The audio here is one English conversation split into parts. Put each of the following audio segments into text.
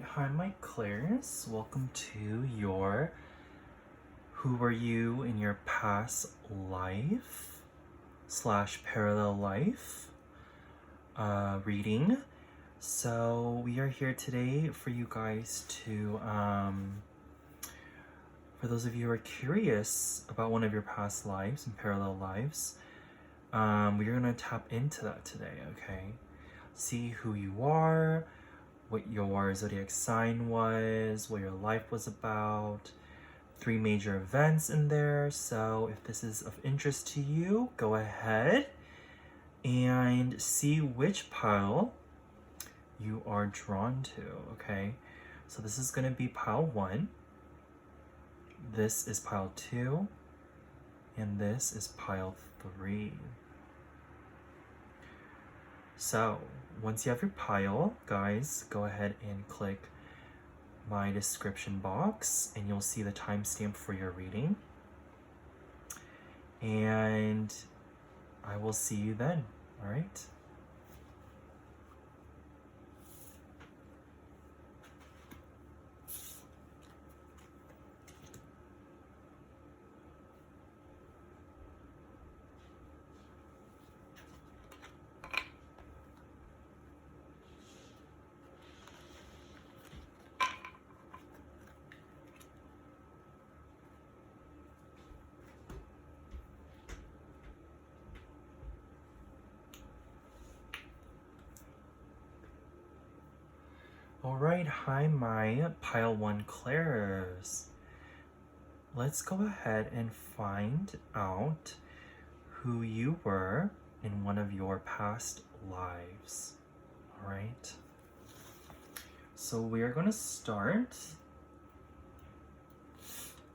hi my Claires. Welcome to your Who Were You in Your Past Life / Parallel Life reading. So we are here today for you guys to, for those of you who are curious about one of your past lives and parallel lives, we're gonna tap into that today, okay? See who you are, what your zodiac sign was, what your life was about, 3 major events in there. So if this is of interest to you, go ahead and see which pile you are drawn to, okay? So this is gonna be pile 1, this is pile 2, and this is pile 3. So once you have your pile, guys, go ahead and click my description box and you'll see the timestamp for your reading. And I will see you then, all right? All right, hi my pile 1 Claires. Let's go ahead and find out who you were in one of your past lives. All right. So we are going to start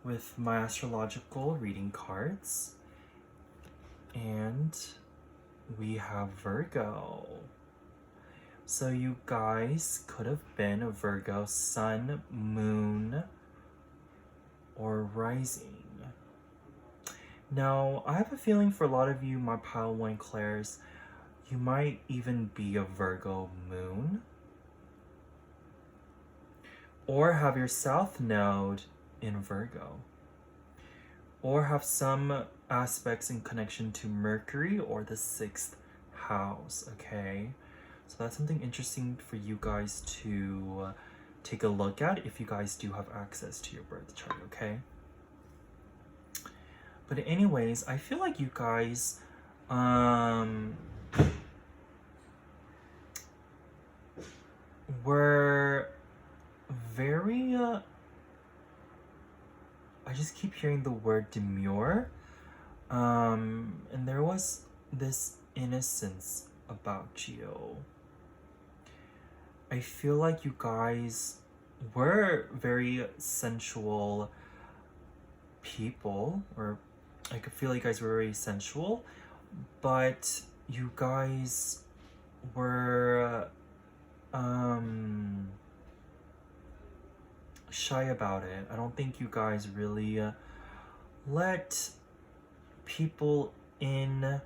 with my astrological reading cards. And we have Virgo. So you guys could have been a Virgo sun, moon, or rising. Now, I have a feeling for a lot of you, my pile 1 Claires, you might even be a Virgo moon, or have your south node in Virgo, or have some aspects in connection to Mercury or the 6th house, okay? So that's something interesting for you guys to take a look at if you guys do have access to your birth chart, okay? But anyways, I feel like you guys were very I just keep hearing the word demure, and there was this innocence about you. I feel like you guys were very sensual people, or I could feel like you guys were very sensual, but you guys were shy about it. I don't think you guys really let people in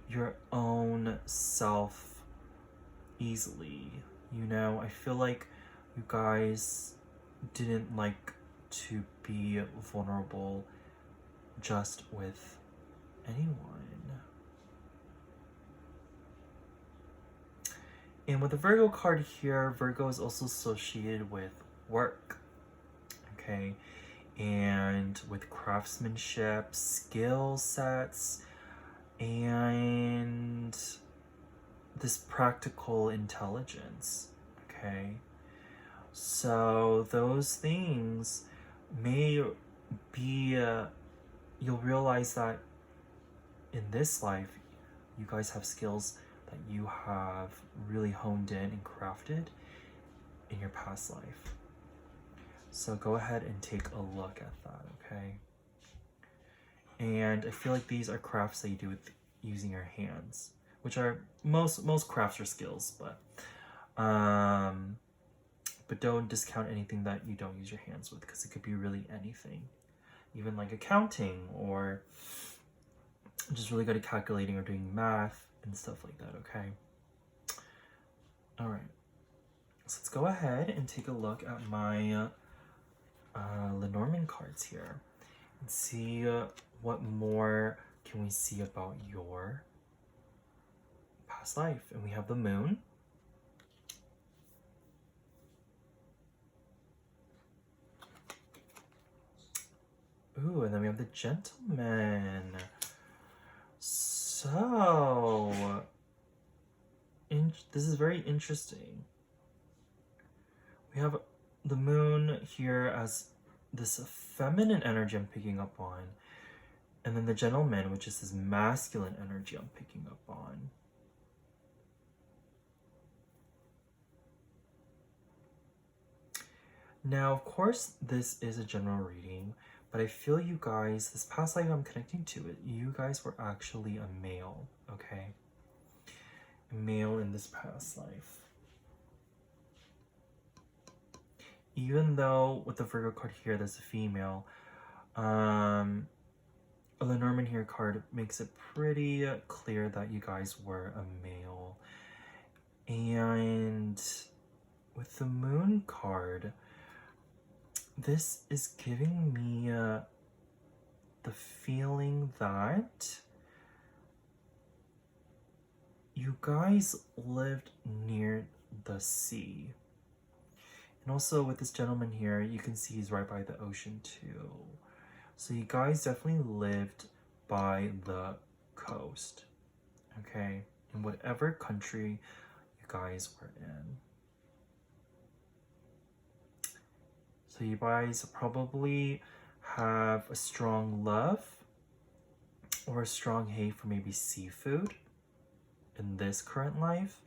your own self easily. You know, I feel like you guys didn't like to be vulnerable just with anyone. And with the Virgo card here, Virgo is also associated with work, okay? And with craftsmanship, skill sets, and this practical intelligence, okay? So those things may be, you'll realize that in this life, you guys have skills that you have really honed in and crafted in your past life. So go ahead and take a look at that, okay? And I feel like these are crafts that you do with using your hands, which are most crafts are skills, but don't discount anything that you don't use your hands with, because it could be really anything, even like accounting, or just really good at calculating or doing math and stuff like that, okay? All right. So let's go ahead and take a look at my Lenormand cards here and see what more can we see about your past life. And we have the moon. Ooh, and then we have the gentleman. So, this is very interesting. We have the moon here as this feminine energy I'm picking up on. And then the gentleman, which is this masculine energy I'm picking up on. Now, of course, this is a general reading, but I feel you guys, this past life I'm connecting to it, you guys were actually a male, okay? A male in this past life. Even though with the Virgo card here, there's a female, a Lenormand here card makes it pretty clear that you guys were a male. And with the moon card, this is giving me the feeling that you guys lived near the sea. And also with this gentleman here, you can see he's right by the ocean too. So you guys definitely lived by the coast, okay? In whatever country you guys were in. So you guys probably have a strong love or a strong hate for maybe seafood in this current life,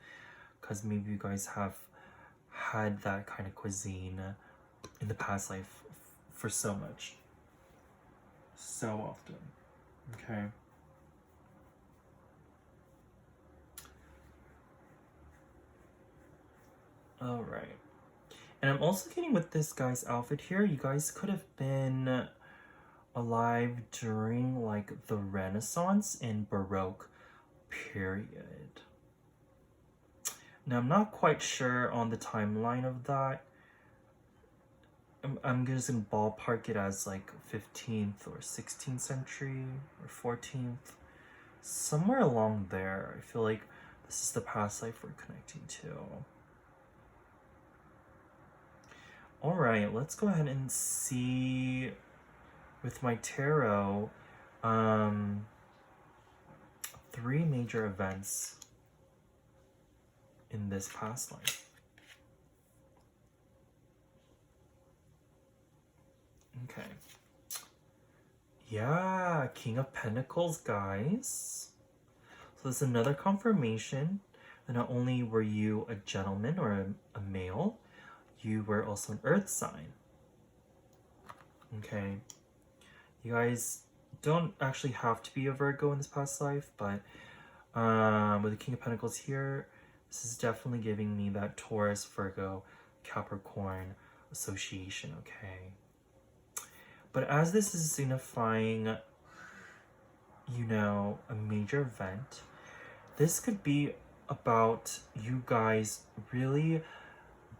because maybe you guys have had that kind of cuisine in the past life for so often, okay? All right. And I'm also getting with this guy's outfit here, you guys could have been alive during like the Renaissance and Baroque period. Now, I'm not quite sure on the timeline of that. I'm just gonna ballpark it as like 15th or 16th century or 14th. Somewhere along there. I feel like this is the past life we're connecting to. All right, let's go ahead and see with my tarot, 3 major events in this past life. Okay. Yeah, King of Pentacles, guys. So this is another confirmation that not only were you a gentleman or a male, you were also an earth sign. Okay. You guys don't actually have to be a Virgo in this past life, but with the King of Pentacles here, this is definitely giving me that Taurus, Virgo, Capricorn association, okay? But as this is signifying, you know, a major event, this could be about you guys really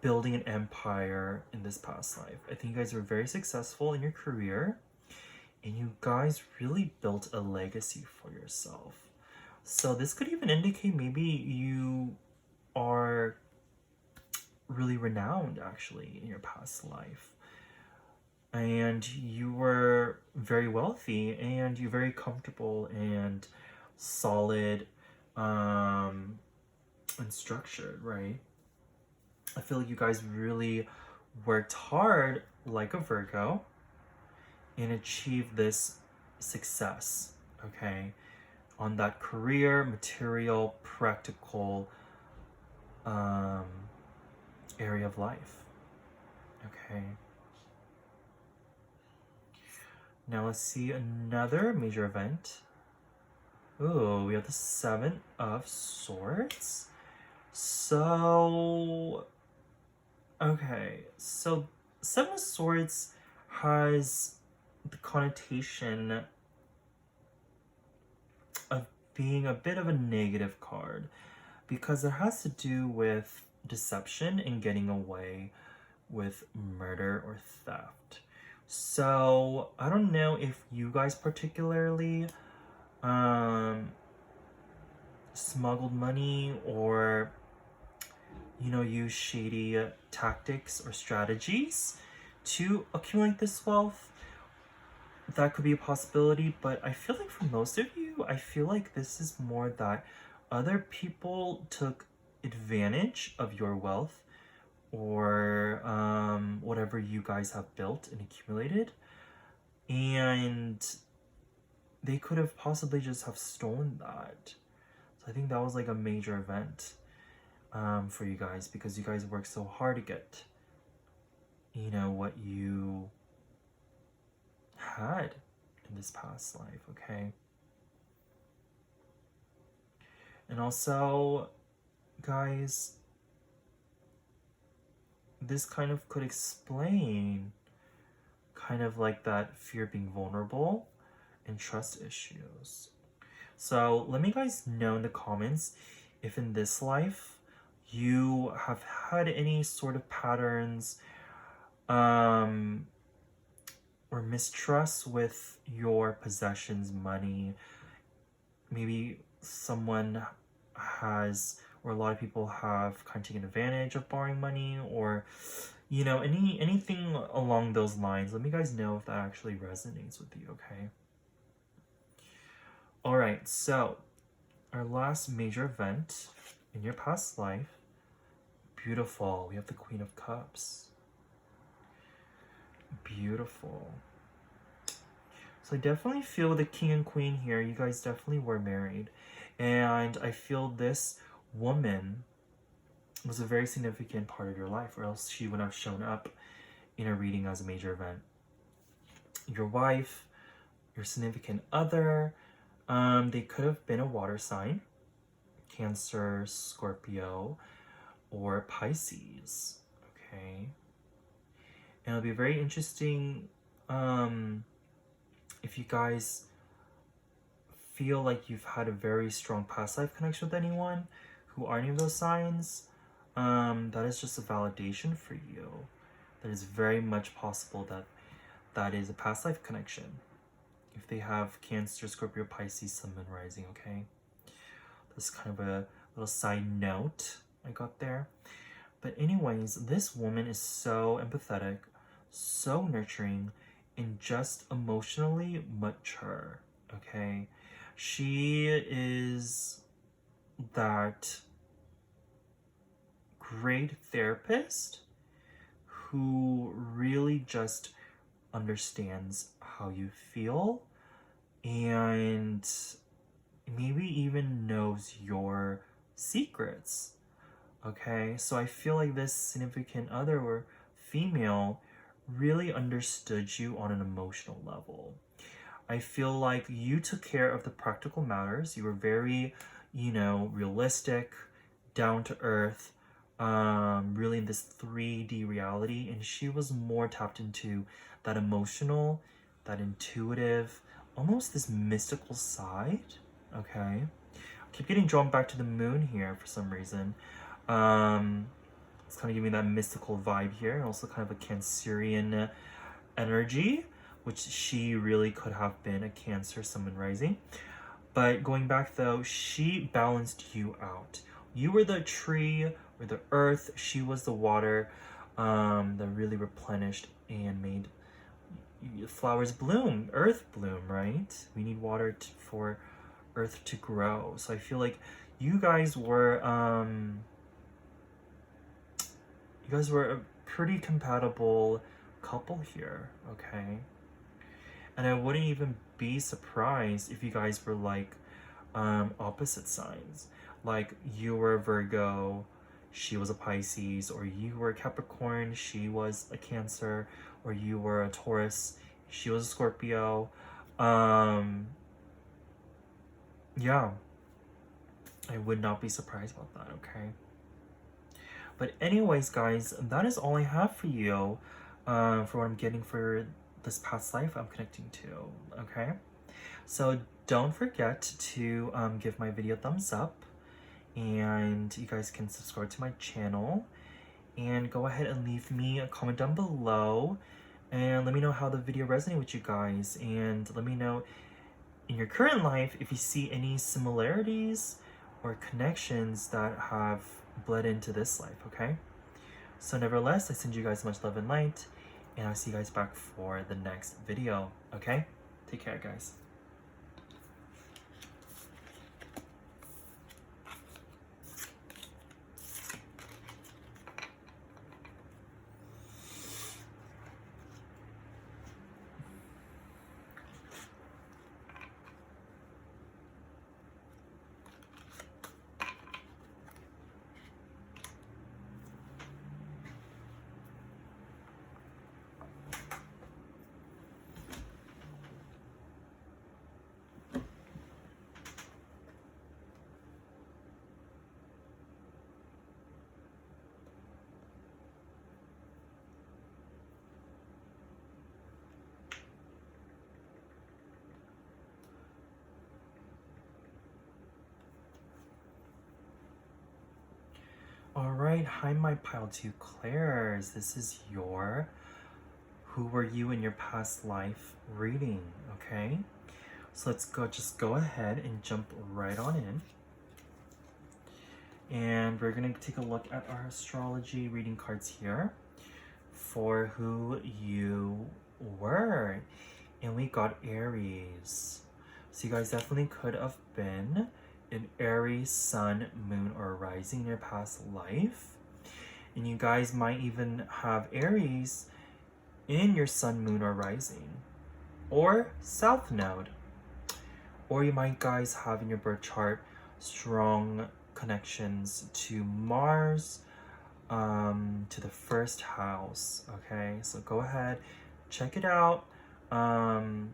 building an empire in this past life. I think you guys were very successful in your career, and you guys really built a legacy for yourself. So this could even indicate maybe you are really renowned actually in your past life. And you were very wealthy and you're very comfortable and solid and structured, right? I feel like you guys really worked hard like a Virgo and achieved this success, okay? On that career, material, practical area of life, okay? Now let's see another major event. Ooh, we have the 7 of Swords. So, okay, so 7 of Swords has the connotation of being a bit of a negative card because it has to do with deception and getting away with murder or theft. So I don't know if you guys particularly smuggled money or use shady tactics or strategies to accumulate this wealth. That could be a possibility, but I feel like for most of you, I feel like this is more that other people took advantage of your wealth or whatever you guys have built and accumulated, and they could have possibly just have stolen that. So I think that was like a major event for you guys, because you guys worked so hard to get what you had in this past life, okay? And also, guys, this kind of could explain kind of like that fear of being vulnerable and trust issues. So let me guys know in the comments if in this life you have had any sort of patterns or mistrust with your possessions, money. Maybe someone has, or a lot of people have kind of taken advantage of borrowing money, or anything along those lines. Let me guys know if that actually resonates with you, okay? All right, so our last major event in your past life. Beautiful. We have the Queen of Cups. Beautiful. So I definitely feel the King and Queen here. You guys definitely were married. And I feel this woman was a very significant part of your life, or else she would have shown up in a reading as a major event. Your wife, your significant other, they could have been a water sign, Cancer, Scorpio, or Pisces, okay? And it'll be very interesting if you guys feel like you've had a very strong past life connection with anyone who are any of those signs. That is just a validation for you. That is very much possible that that is a past life connection. If they have Cancer, Scorpio, Pisces, Sun, Moon, Rising, okay? That's kind of a little side note I got there. But anyways, this woman is so empathetic, so nurturing, and just emotionally mature, okay? She is that great therapist who really just understands how you feel and maybe even knows your secrets. Okay, so I feel like this significant other or female really understood you on an emotional level. I feel like you took care of the practical matters. You were very, realistic, down to earth, really in this 3D reality, and she was more tapped into that emotional, that intuitive, almost this mystical side. Okay, I keep getting drawn back to the moon here for some reason. It's kind of giving that mystical vibe here, and also kind of a Cancerian energy, which she really could have been a Cancer, Sun, Moon, Rising. But going back though, she balanced you out. You were the tree or the earth, she was the water that really replenished and made flowers bloom, earth bloom, right? We need water for earth to grow. So I feel like you guys were a pretty compatible couple here, okay? And I wouldn't even be surprised if you guys were like opposite signs. Like you were a Virgo, she was a Pisces, or you were a Capricorn, she was a Cancer, or you were a Taurus, she was a Scorpio. Yeah, I would not be surprised about that, okay? But anyways, guys, that is all I have for you for what I'm getting for this past life I'm connecting to, okay? So don't forget to give my video a thumbs up and you guys can subscribe to my channel and go ahead and leave me a comment down below and let me know how the video resonated with you guys, and let me know in your current life if you see any similarities or connections that have bled into this life, okay? So nevertheless, I send you guys much love and light, and I'll see you guys back for the next video, okay? Take care, guys. Alright, hi my pile 2 Clairs. This is your Who Were You in Your Past Life reading, okay? So let's just go ahead and jump right on in. And we're gonna take a look at our astrology reading cards here for who you were. And we got Aries. So you guys definitely could have been an Aries sun, moon, or rising in your past life. And you guys might even have Aries in your sun, moon, or rising, or south node. Or you might guys have in your birth chart strong connections to Mars, to the first house, okay? So go ahead, check it out. And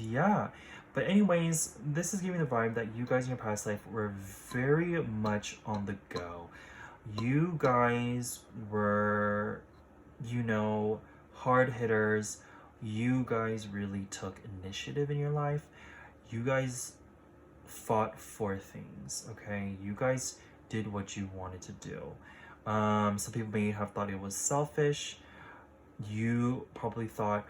yeah, but anyways, this is giving the vibe that you guys in your past life were very much on the go. You guys were, you know, hard hitters. You guys really took initiative in your life. You guys fought for things, okay? You guys did what you wanted to do. Some people may have thought it was selfish. You probably thought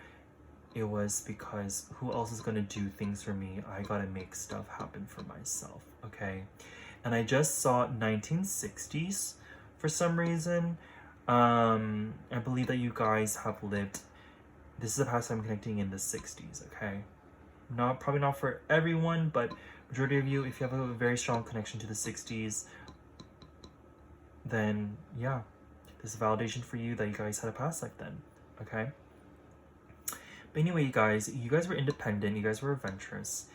it was because who else is going to do things for me? I got to make stuff happen for myself, okay? And I just saw 1960s for some reason. I believe that you guys have lived, this is a past time connecting in the 60s, okay? Probably not for everyone, but majority of you, if you have a very strong connection to the 60s, then yeah, this is validation for you that you guys had a past life then, okay? But anyway, you guys were independent, you guys were adventurous,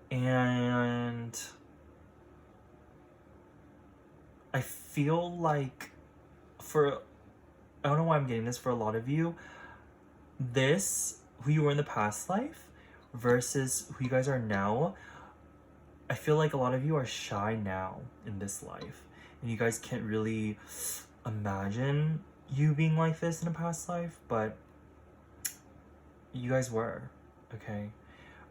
and I feel like I don't know why I'm getting this, for a lot of you, this, who you were in the past life versus who you guys are now, I feel like a lot of you are shy now in this life, and you guys can't really imagine you being like this in a past life, but you guys were, okay?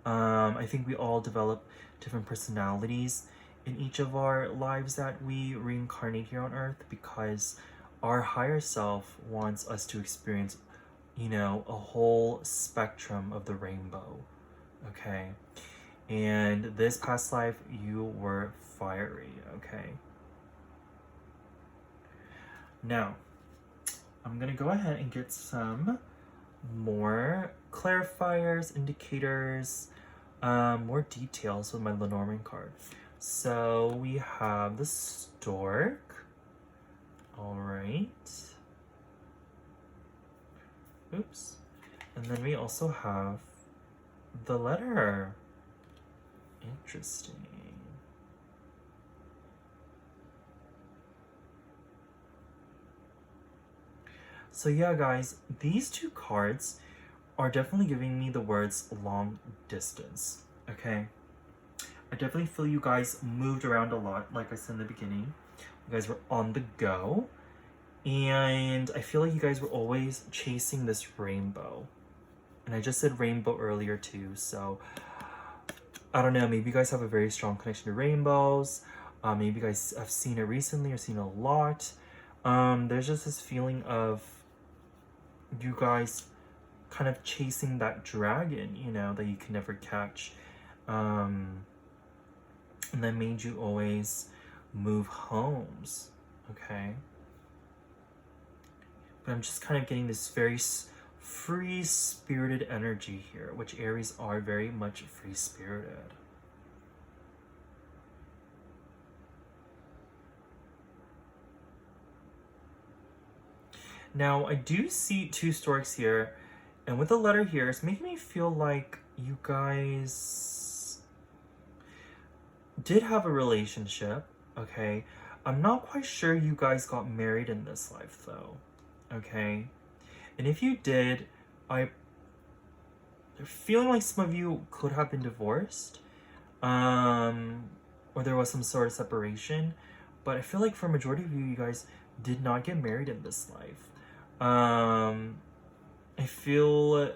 I think we all develop different personalities in each of our lives that we reincarnate here on Earth, because our higher self wants us to experience, you know, a whole spectrum of the rainbow, okay? And this past life, you were fiery, okay? Now, I'm gonna go ahead and get some more clarifiers, indicators, more details with my Lenormand card. So we have the stork. All right. Oops. And then we also have the letter. Interesting. So yeah, guys, these two cards are definitely giving me the words long distance, okay? I definitely feel you guys moved around a lot, like I said in the beginning. You guys were on the go. And I feel like you guys were always chasing this rainbow. And I just said rainbow earlier too, so I don't know, maybe you guys have a very strong connection to rainbows. Maybe you guys have seen it recently or seen it a lot. There's just this feeling of you guys kind of chasing that dragon, you know, that you can never catch. And that made you always move homes, okay? But I'm just kind of getting this very free-spirited energy here, which Aries are very much free-spirited. Now, I do see two storks here, and with the letter here, it's making me feel like you guys did have a relationship, okay? I'm not quite sure you guys got married in this life, though, okay? And if you did, I'm feeling like some of you could have been divorced, or there was some sort of separation, but I feel like for a majority of you, you guys did not get married in this life. I feel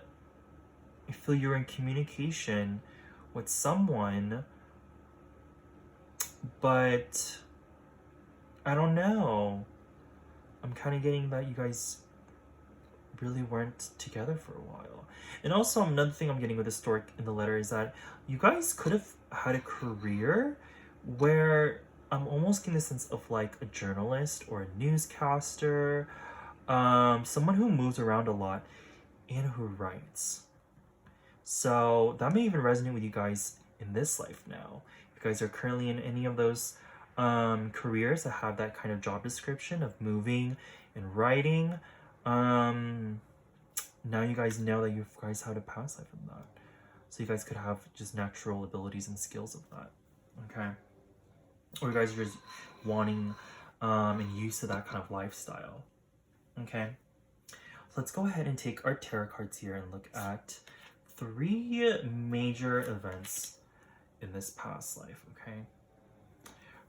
you're in communication with someone, but I don't know. I'm kind of getting that you guys really weren't together for a while. And also another thing I'm getting with the stork in the letter is that you guys could have had a career where I'm almost getting the sense of like a journalist or a newscaster, someone who moves around a lot and who writes. So that may even resonate with you guys in this life now. If you guys are currently in any of those careers that have that kind of job description of moving and writing, now you guys know that you guys had a past life in that. So you guys could have just natural abilities and skills of that. Okay. Or you guys are just wanting and used to that kind of lifestyle. Okay. So let's go ahead and take our tarot cards here and look at 3 major events in this past life, okay?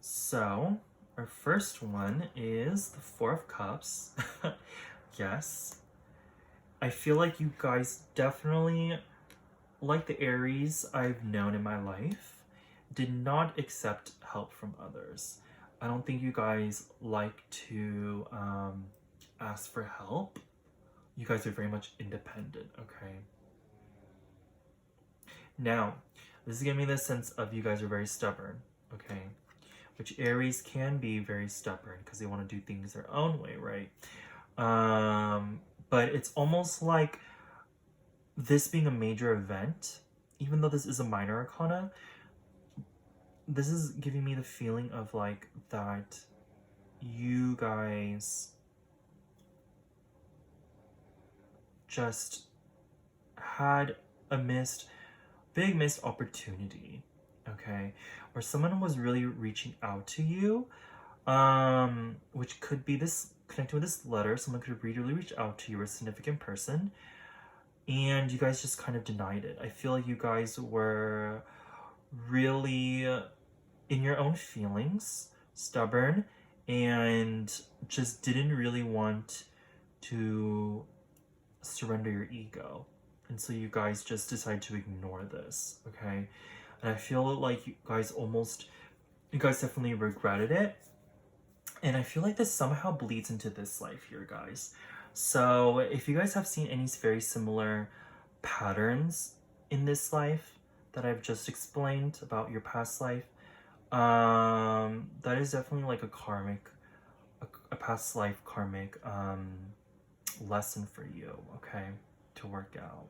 So, our first one is the 4 of Cups. Yes. I feel like you guys definitely, like the Aries I've known in my life, did not accept help from others. I don't think you guys like to ask for help. You guys are very much independent, okay? Now, this is giving me the sense of you guys are very stubborn, okay? Which Aries can be very stubborn because they want to do things their own way, right? But it's almost like this being a major event, even though this is a minor arcana, this is giving me the feeling of like that you guys just had a big missed opportunity, okay? Or someone was really reaching out to you, which could be this connected with this letter. Someone could really reach out to you, a significant person, and you guys just kind of denied it. I feel like you guys were really in your own feelings, stubborn, and just didn't really want to surrender your ego. And so you guys just decide to ignore this, okay? And I feel like you guys definitely regretted it. And I feel like this somehow bleeds into this life here, guys. So if you guys have seen any very similar patterns in this life that I've just explained about your past life, that is definitely like a past life karmic lesson for you, okay, to work out.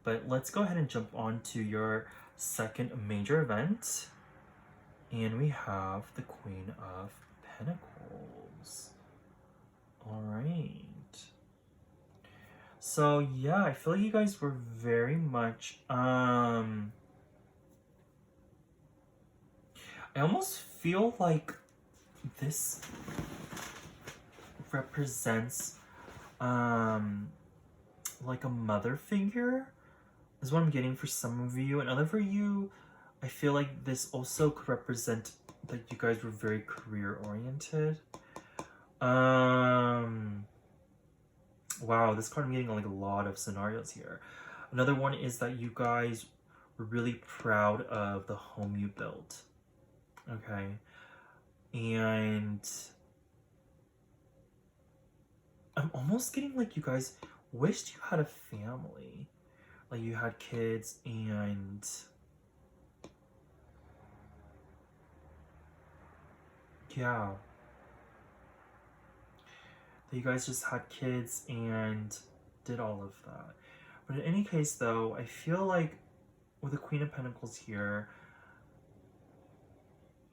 But let's go ahead and jump on to your second major event. And we have the Queen of Pentacles. All right. So yeah, I feel like you guys were very much I almost feel like this represents like a mother figure is what I'm getting for some of you, and other for you, I feel like this also could represent that you guys were very career oriented. Wow, this card I'm getting like a lot of scenarios here. Another one is that you guys really proud of the home you built. Okay. And I'm almost getting like you guys wished you had a family. Like you had kids and yeah. That you guys just had kids and did all of that. But in any case though, I feel like with the Queen of Pentacles here,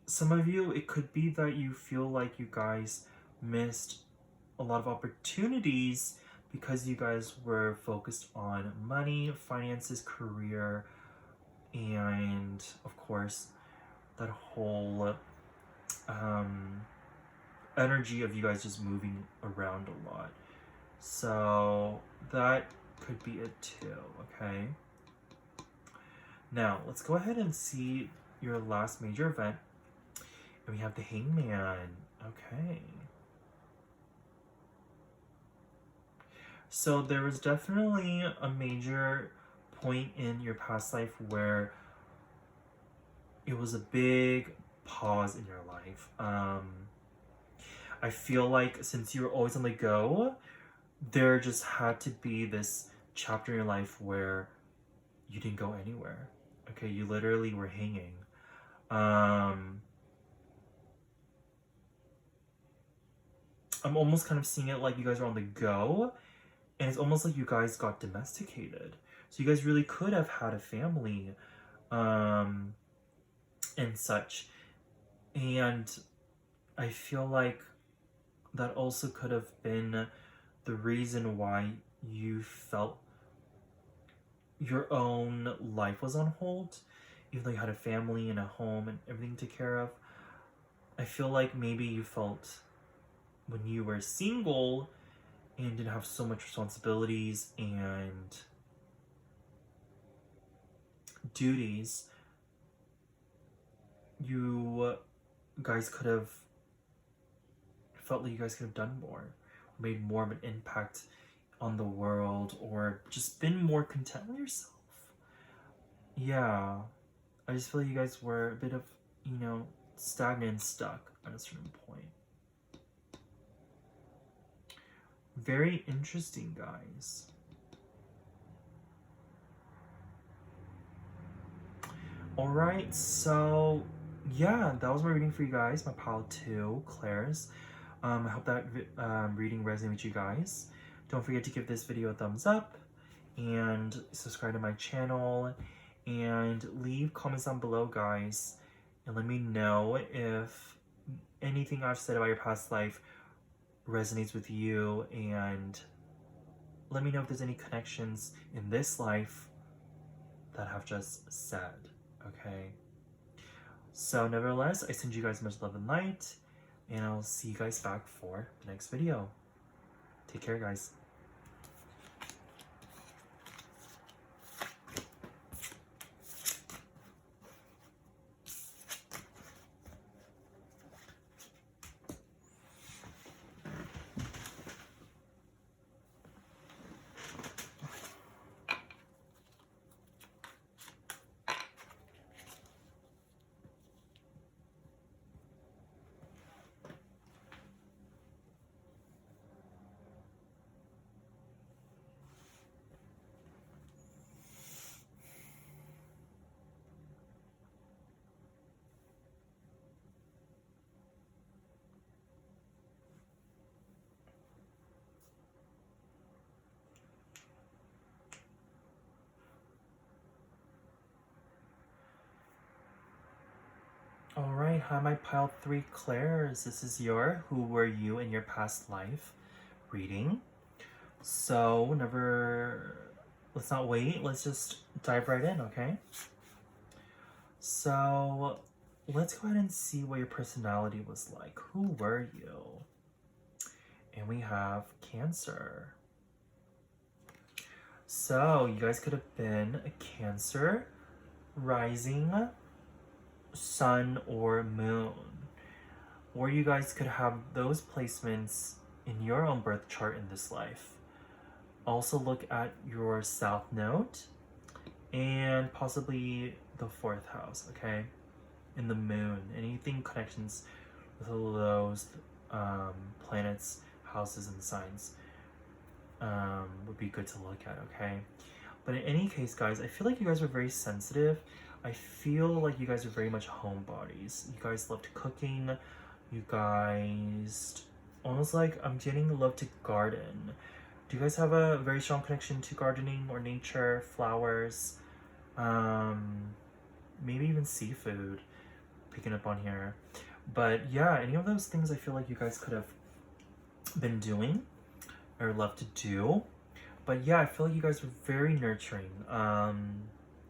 some of you, it could be that you feel like you guys missed a lot of opportunities because you guys were focused on money, finances, career, and of course, that whole energy of you guys just moving around a lot. So that could be it too, okay? Now, let's go ahead and see your last major event. And we have the Hangman. Okay. So there was definitely a major point in your past life where it was a big pause in your life. I feel like since you were always on the go, there just had to be this chapter in your life where you didn't go anywhere. Okay, you literally were hanging. I'm almost kind of seeing it like you guys are on the go, and it's almost like you guys got domesticated. So you guys really could have had a family, and such. And I feel like that also could have been the reason why you felt your own life was on hold, even though you had a family and a home and everything to take care of. I feel like maybe you felt when you were single and didn't have so much responsibilities and duties, you guys could have felt like you guys could have done more, made more of an impact on the world, or just been more content with yourself. Yeah, I just feel like you guys were a bit of, stagnant and stuck at a certain point. Very interesting, guys. Alright, so yeah, that was my reading for you guys, my pile 2, Claire's. I hope that reading resonated with you guys. Don't forget to give this video a thumbs up and subscribe to my channel and leave comments down below, guys, and let me know if anything I've said about your past life resonates with you, and let me know if there's any connections in this life that I've just said, okay? So nevertheless, I send you guys much love and light, and I'll see you guys back for the next video. Take care, guys. Alright, hi my pile 3 Claire's. This is your Who Were You in Your Past Life reading. So, let's not wait, let's just dive right in, okay? So, let's go ahead and see what your personality was like. Who were you? And we have Cancer. So, you guys could have been a Cancer, rising, sun, or moon. Or you guys could have those placements in your own birth chart in this life. Also look at your south node and possibly the 4th house, okay? In the moon. Anything connections with those planets, houses, and signs would be good to look at, okay? But in any case, guys, I feel like you guys are very sensitive. I feel like you guys are very much homebodies. You guys loved cooking. You guys almost like I'm getting love to garden. Do you guys have a very strong connection to gardening or nature, flowers, maybe even seafood? Picking up on here. But yeah, any of those things I feel like you guys could have been doing or love to do. But yeah, I feel like you guys were very nurturing.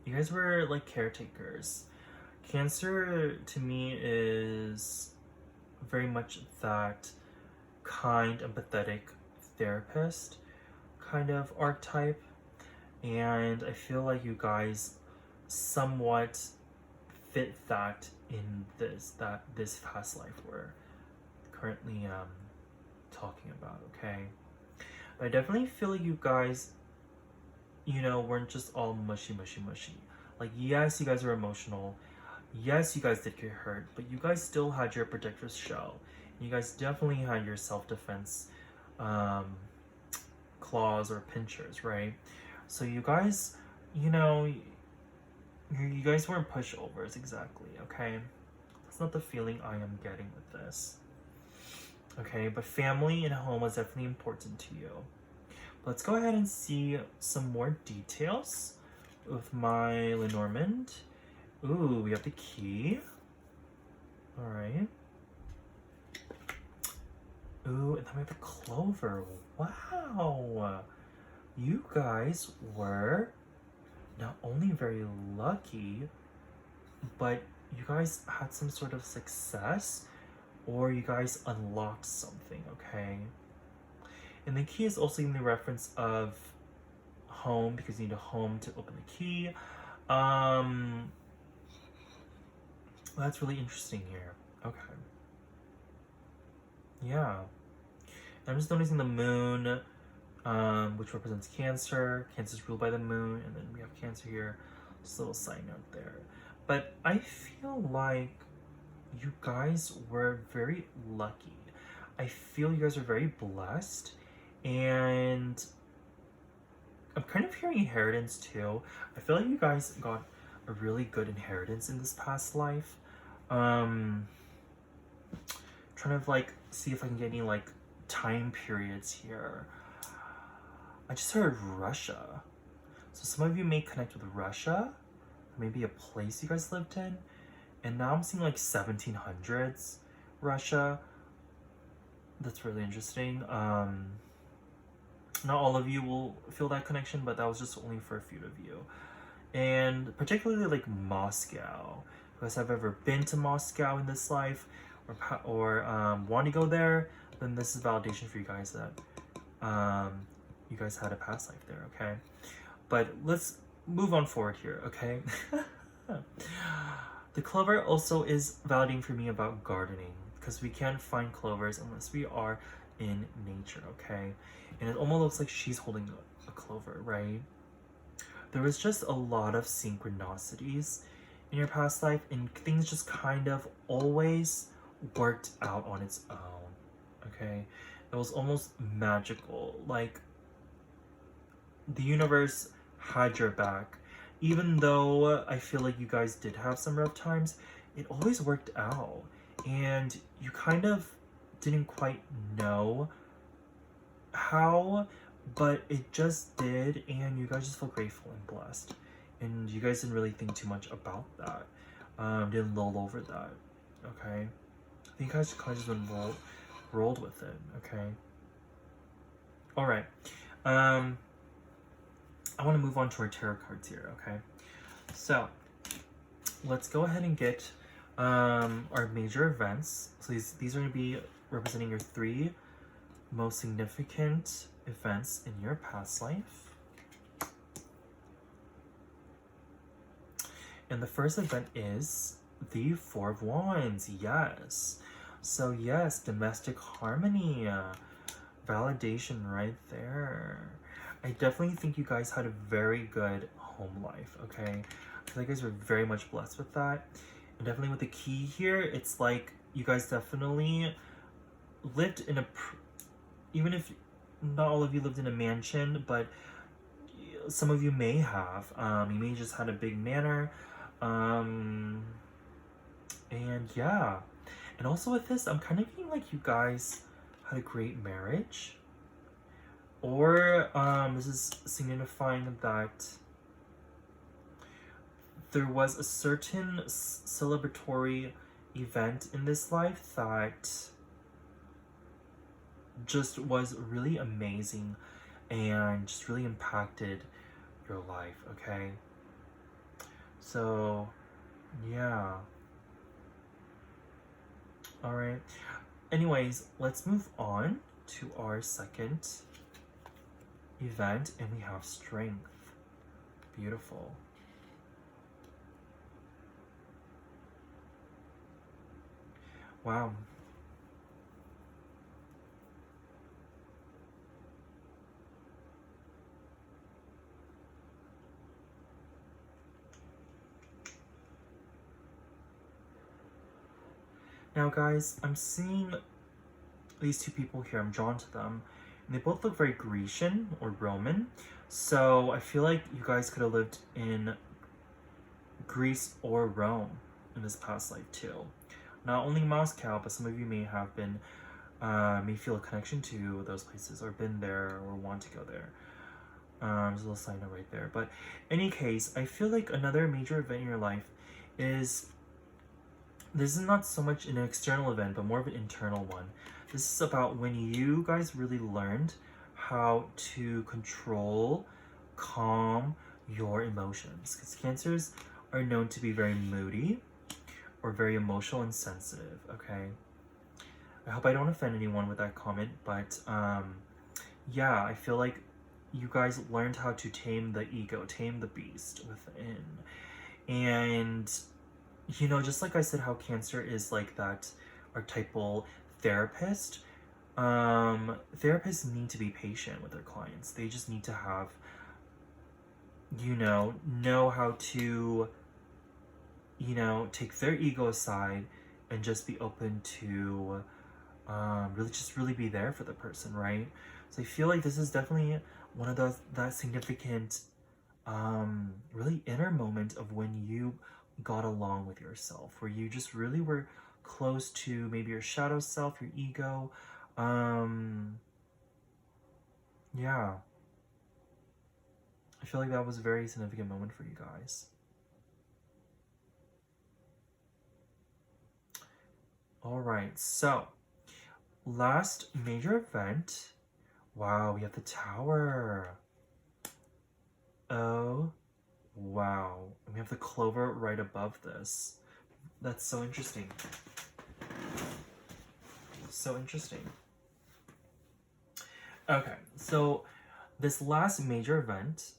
You guys were like caretakers. Cancer to me is very much that kind, empathetic therapist kind of archetype. And I feel like you guys somewhat fit that in this past life we're currently talking about, okay? But I definitely feel like you guys, you know, weren't just all mushy. Like, yes, you guys were emotional. Yes, you guys did get hurt, but you guys still had your protective shell. You guys definitely had your self-defense claws or pinchers, right? So you guys, you know, you guys weren't pushovers exactly, okay? That's not the feeling I am getting with this. Okay, but family and home was definitely important to you. Let's go ahead and see some more details with my Lenormand. Ooh, we have the key. All right. Ooh, and then we have the clover. Wow. You guys were not only very lucky, but you guys had some sort of success, or you guys unlocked something, okay? And the key is also in the reference of home, because you need a home to open the key. That's really interesting here. Okay. Yeah. I'm just noticing the moon, which represents Cancer. Cancer is ruled by the moon, and then we have Cancer here. Just a little side note there. But I feel like you guys were very lucky. I feel you guys are very blessed, and I'm kind of hearing inheritance too. I feel like you guys got a really good inheritance in this past life. Trying to like see if I can get any like time periods here. I just heard Russia. So some of you may connect with Russia, maybe a place you guys lived in. And now I'm seeing like 1700s Russia. That's really interesting. Not all of you will feel that connection, but that was just only for a few of you. And particularly like Moscow. If you guys have ever been to Moscow in this life, or want to go there, then this is validation for you guys that you guys had a past life there, okay? But let's move on forward here, okay? The clover also is validating for me about gardening, because we can't find clovers unless we are in nature, okay? And it almost looks like she's holding a clover, right? There was just a lot of synchronicities in your past life, and things just kind of always worked out on its own, okay? It was almost magical, like the universe had your back. Even though I feel like you guys did have some rough times, it always worked out. And you kind of didn't quite know how, but it just did, and you guys just felt grateful and blessed. And you guys didn't really think too much about that. Didn't lull over that, okay? I think you guys kind of just rolled with it, okay? Alright. I want to move on to our tarot cards here, okay? So, let's go ahead and get our major events. So these are going to be representing your 3 most significant events in your past life. And the first event is the 4 of Wands, yes. So yes, domestic harmony, validation right there. I definitely think you guys had a very good home life, okay? I feel like you guys were very much blessed with that. And definitely with the key here, it's like you guys definitely lived in a, even if not all of you lived in a mansion, but some of you may have. You may just had a big manor. And yeah. And also with this, I'm kind of feeling like you guys had a great marriage. Or this is signifying that there was a certain celebratory event in this life that just was really amazing and just really impacted your life, okay? So, yeah. Alright. Anyways, let's move on to our second event, and we have strength. Beautiful. Wow. Now guys, I'm seeing these two people here, I'm drawn to them, and they both look very Grecian or Roman, so I feel like you guys could have lived in Greece or Rome in this past life too. Not only Moscow, but some of you may have been, may feel a connection to those places or been there or want to go there. There's a little sign note right there. But in any case, I feel like another major event in your life is, this is not so much an external event, but more of an internal one. This is about when you guys really learned how to control, calm your emotions. Because Cancers are known to be very moody or very emotional and sensitive, okay? I hope I don't offend anyone with that comment, but yeah, I feel like you guys learned how to tame the ego, tame the beast within. And you know, just like I said, how Cancer is like that archetypal therapist, therapists need to be patient with their clients. They just need to have, you know how to, you know, take their ego aside and just be open to really be there for the person, right? So I feel like this is definitely one of those, that significant really inner moment of when you got along with yourself, where you just really were close to maybe your shadow self, your ego. Yeah, I feel like that was a very significant moment for you guys. All right, so last major event. Wow, we have the Tower. Oh, wow. And we have the Clover right above this. That's so interesting. So interesting. Okay, so this last major event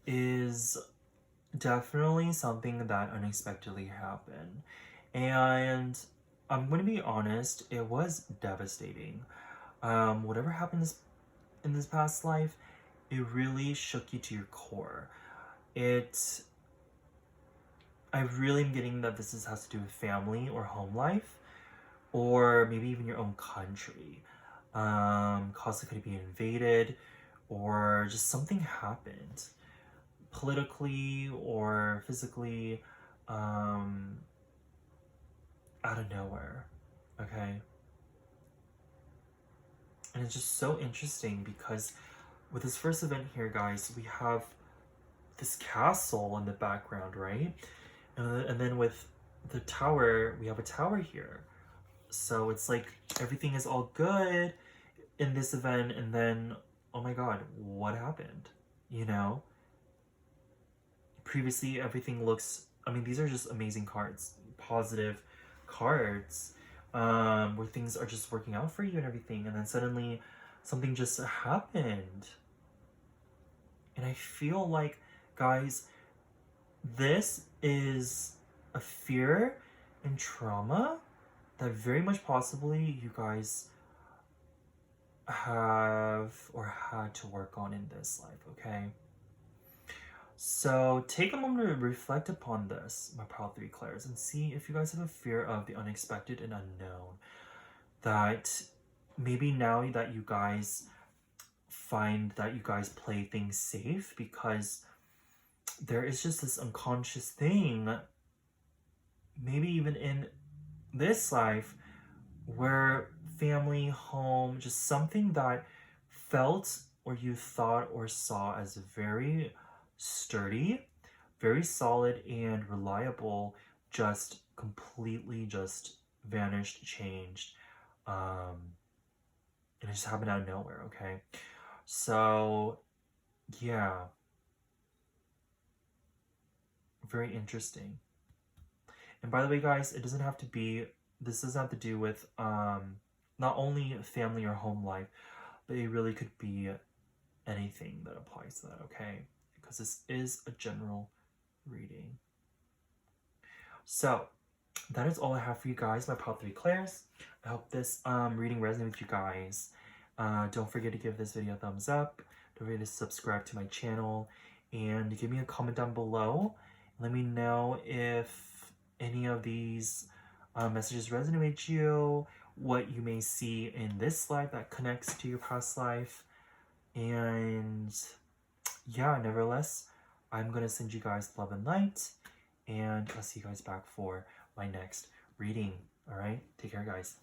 is definitely something that unexpectedly happened. And I'm going to be honest, it was devastating. Whatever happened in this past life, it really shook you to your core. I really am getting that this has to do with family or home life, or maybe even your own country. Cause it could be invaded, or just something happened politically or physically, out of nowhere. Okay. And it's just so interesting because with this first event here, guys, we have this castle in the background, right? And then with the tower, we have a tower here. So it's like everything is all good in this event, and then, oh my god, what happened? You know? Previously, everything looks, I mean, these are just amazing cards, positive cards, where things are just working out for you and everything, and then suddenly something just happened. And I feel like, guys, this is a fear and trauma that very much possibly you guys have or had to work on in this life, okay? So take a moment to reflect upon this, my proud three clairs, and see if you guys have a fear of the unexpected and unknown. That maybe now that you guys find that you guys play things safe because there is just this unconscious thing, maybe even in this life, where family, home, just something that felt or you thought or saw as very sturdy, very solid and reliable, just completely just vanished, changed, and it just happened out of nowhere. Okay, so yeah, very interesting. And by the way, guys, it doesn't have to be, this doesn't have to do with not only family or home life, but it really could be anything that applies to that, okay? Because this is a general reading. So that is all I have for you guys, my Pop 3 Clairs. I hope this reading resonated with you guys. Don't forget to give this video a thumbs up. Don't forget to subscribe to my channel and give me a comment down below. Let me know if any of these messages resonate with you, what you may see in this life that connects to your past life. And yeah, nevertheless, I'm going to send you guys love and light. And I'll see you guys back for my next reading. All right? Take care, guys.